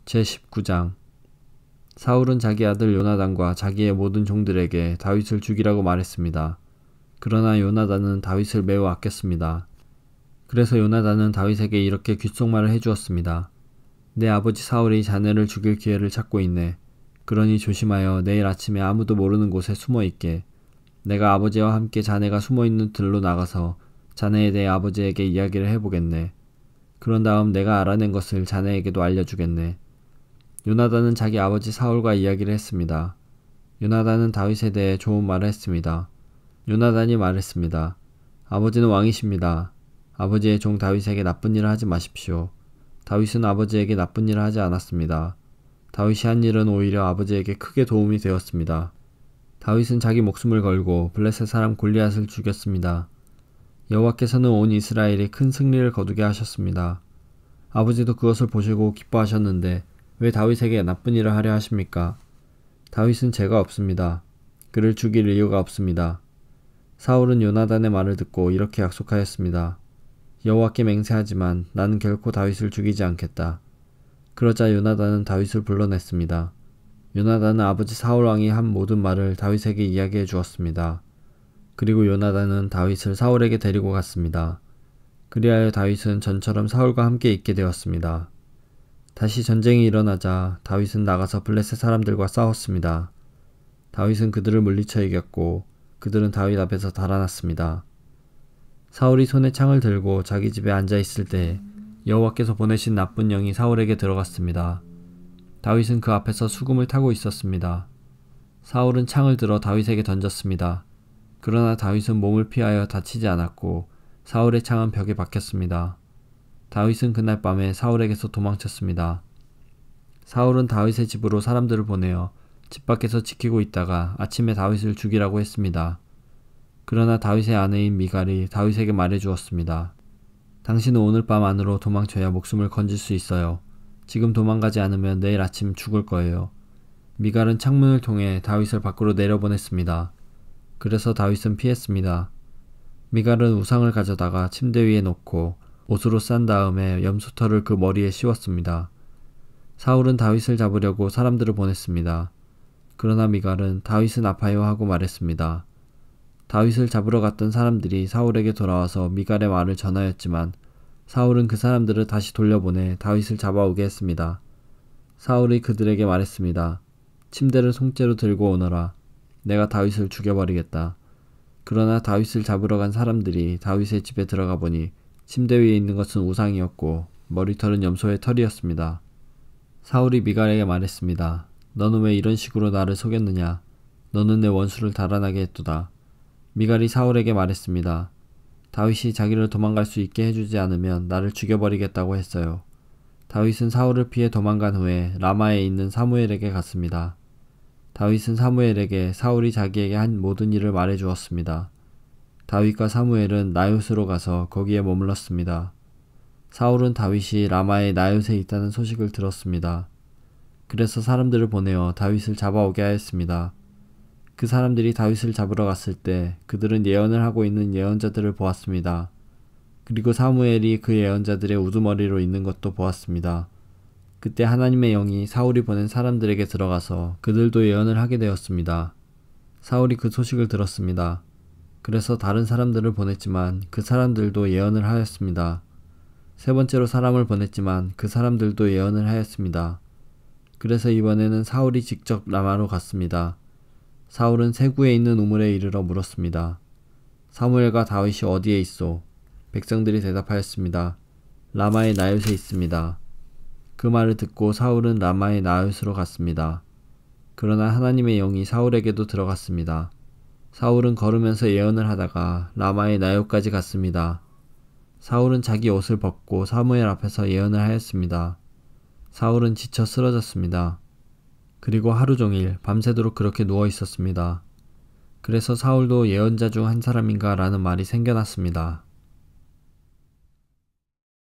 제19장. 사울은 자기 아들 요나단과 자기의 모든 종들에게 다윗을 죽이라고 말했습니다. 그러나 요나단은 다윗을 매우 아꼈습니다. 그래서 요나단은 다윗에게 이렇게 귓속말을 해주었습니다. 내 아버지 사울이 자네를 죽일 기회를 찾고 있네. 그러니 조심하여 내일 아침에 아무도 모르는 곳에 숨어 있게. 내가 아버지와 함께 자네가 숨어있는 들로 나가서 자네에 대해 아버지에게 이야기를 해보겠네. 그런 다음 내가 알아낸 것을 자네에게도 알려주겠네. 요나단은 자기 아버지 사울과 이야기를 했습니다. 요나단은 다윗에 대해 좋은 말을 했습니다. 요나단이 말했습니다. 아버지는 왕이십니다. 아버지의 종 다윗에게 나쁜 일을 하지 마십시오. 다윗은 아버지에게 나쁜 일을 하지 않았습니다. 다윗이 한 일은 오히려 아버지에게 크게 도움이 되었습니다. 다윗은 자기 목숨을 걸고 블레셋 사람 골리앗을 죽였습니다. 여호와께서는 온 이스라엘이 큰 승리를 거두게 하셨습니다. 아버지도 그것을 보시고 기뻐하셨는데 왜 다윗에게 나쁜 일을 하려 하십니까? 다윗은 죄가 없습니다. 그를 죽일 이유가 없습니다. 사울은 요나단의 말을 듣고 이렇게 약속하였습니다. 여호와께 맹세하지만 나는 결코 다윗을 죽이지 않겠다. 그러자 요나단은 다윗을 불러냈습니다. 요나단은 아버지 사울왕이 한 모든 말을 다윗에게 이야기해 주었습니다. 그리고 요나단은 다윗을 사울에게 데리고 갔습니다. 그리하여 다윗은 전처럼 사울과 함께 있게 되었습니다. 다시 전쟁이 일어나자 다윗은 나가서 블레셋 사람들과 싸웠습니다. 다윗은 그들을 물리쳐 이겼고 그들은 다윗 앞에서 달아났습니다. 사울이 손에 창을 들고 자기 집에 앉아 있을 때 여호와께서 보내신 나쁜 영이 사울에게 들어갔습니다. 다윗은 그 앞에서 수금을 타고 있었습니다. 사울은 창을 들어 다윗에게 던졌습니다. 그러나 다윗은 몸을 피하여 다치지 않았고 사울의 창은 벽에 박혔습니다. 다윗은 그날 밤에 사울에게서 도망쳤습니다. 사울은 다윗의 집으로 사람들을 보내어 집 밖에서 지키고 있다가 아침에 다윗을 죽이라고 했습니다. 그러나 다윗의 아내인 미갈이 다윗에게 말해주었습니다. 당신은 오늘 밤 안으로 도망쳐야 목숨을 건질 수 있어요. 지금 도망가지 않으면 내일 아침 죽을 거예요. 미갈은 창문을 통해 다윗을 밖으로 내려보냈습니다. 그래서 다윗은 피했습니다. 미갈은 우상을 가져다가 침대 위에 놓고 옷으로 싼 다음에 염소털을 그 머리에 씌웠습니다. 사울은 다윗을 잡으려고 사람들을 보냈습니다. 그러나 미갈은 다윗은 아파요 하고 말했습니다. 다윗을 잡으러 갔던 사람들이 사울에게 돌아와서 미갈의 말을 전하였지만 사울은 그 사람들을 다시 돌려보내 다윗을 잡아오게 했습니다. 사울이 그들에게 말했습니다. 침대를 송째로 들고 오너라. 내가 다윗을 죽여버리겠다. 그러나 다윗을 잡으러 간 사람들이 다윗의 집에 들어가 보니 침대 위에 있는 것은 우상이었고 머리털은 염소의 털이었습니다. 사울이 미갈에게 말했습니다. 너는 왜 이런 식으로 나를 속였느냐? 너는 내 원수를 달아나게 했도다. 미갈이 사울에게 말했습니다. 다윗이 자기를 도망갈 수 있게 해주지 않으면 나를 죽여버리겠다고 했어요. 다윗은 사울을 피해 도망간 후에 라마에 있는 사무엘에게 갔습니다. 다윗은 사무엘에게 사울이 자기에게 한 모든 일을 말해주었습니다. 다윗과 사무엘은 나요스로 가서 거기에 머물렀습니다. 사울은 다윗이 라마의 나요스에 있다는 소식을 들었습니다. 그래서 사람들을 보내어 다윗을 잡아오게 하였습니다. 그 사람들이 다윗을 잡으러 갔을 때 그들은 예언을 하고 있는 예언자들을 보았습니다. 그리고 사무엘이 그 예언자들의 우두머리로 있는 것도 보았습니다. 그때 하나님의 영이 사울이 보낸 사람들에게 들어가서 그들도 예언을 하게 되었습니다. 사울이 그 소식을 들었습니다. 그래서 다른 사람들을 보냈지만 그 사람들도 예언을 하였습니다. 세 번째로 사람을 보냈지만 그 사람들도 예언을 하였습니다. 그래서 이번에는 사울이 직접 라마로 갔습니다. 사울은 세구에 있는 우물에 이르러 물었습니다. 사무엘과 다윗이 어디에 있소? 백성들이 대답하였습니다. 라마의 나요스에 있습니다. 그 말을 듣고 사울은 라마의 나요스로 갔습니다. 그러나 하나님의 영이 사울에게도 들어갔습니다. 사울은 걸으면서 예언을 하다가 라마의 나요까지 갔습니다. 사울은 자기 옷을 벗고 사무엘 앞에서 예언을 하였습니다. 사울은 지쳐 쓰러졌습니다. 그리고 하루 종일 밤새도록 그렇게 누워 있었습니다. 그래서 사울도 예언자 중 한 사람인가 라는 말이 생겨났습니다.